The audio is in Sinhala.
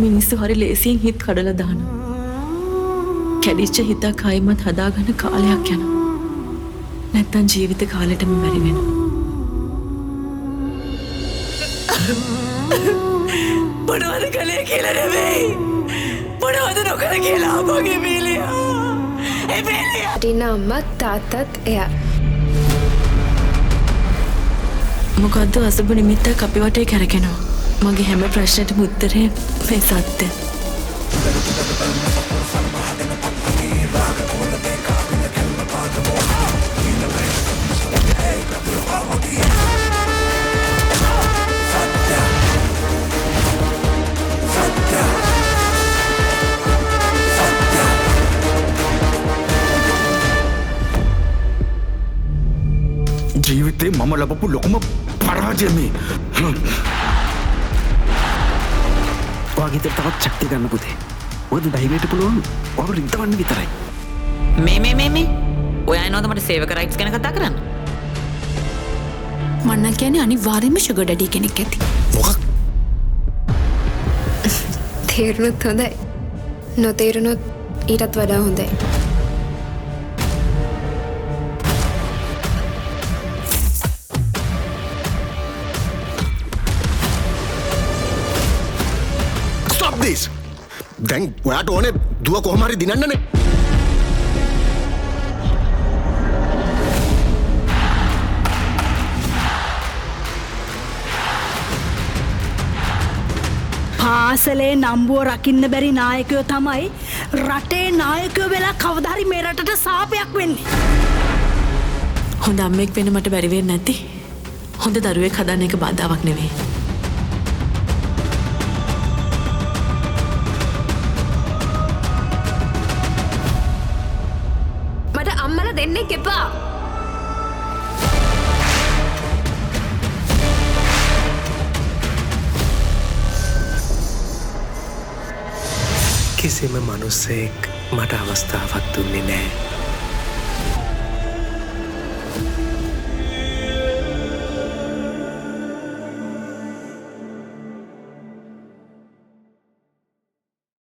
මිනිස්සු හරි ලේසියෙන් හිත කඩලා දානවා. කැඩිච්ච හිතක් ආයිමත් හදාගන්න කාලයක් යනවා. නැත්තම් ජීවිත කාලෙටම බැරි වෙනවා. මොනවද කලේ කියලා නෙවෙයි. මොනවද නොකර කියලා අපගේ එමීලියා. එමීලියා. ටින අම්මත් තාත්තත් එයා. මොකද්ද අසුබ නිමිත්තක් අපි වටේ කැරකෙනවා. මගේ හැම ප්‍රශ්නෙටම උත්තරේ මේ සත්‍ය. ජීවිතේ මම ලබපු ලොකුම පරාජය මේ. ඔයාගේ තවත් ශක්තිය ගන්න පුතේ. ඔයද ධෛර්යයට පුළුවන් ඔයාව රිද්දවන්න විතරයි. මේ ඔයා එනවද මට සේවක රයිට්ස් ගැන කතා කරන්න? මන්න කියන්නේ අනිවාර්යයෙන්ම ෂුගර් ඩැඩි කෙනෙක් ඇති. මොකක්? තේරුණොත් හොඳයි. නොතේරුණොත් ඊටත් වඩා හොඳයි. දැන් ඔයාට ඕනේ දුව කොහොම හරි දිනන්නනේ. පාසලේ නම්බුව රකින්න බැරි නායකයෝ තමයි රටේ නායකයෝ වෙලා කවදා හරි මේ රටට සාපයක් වෙන්නේ. හොඳ අම්මෙක් වෙන්න මට බැරි වෙන්නේ නැති. හොඳ දරුවෙක් හදන්න එක බාධාවක් නෙවෙයි. අම්මලා දෙන්නෙක් එපා. කිසිම මනුස්සයෙක් මට අවස්ථාවක් දුන්නේ නෑ.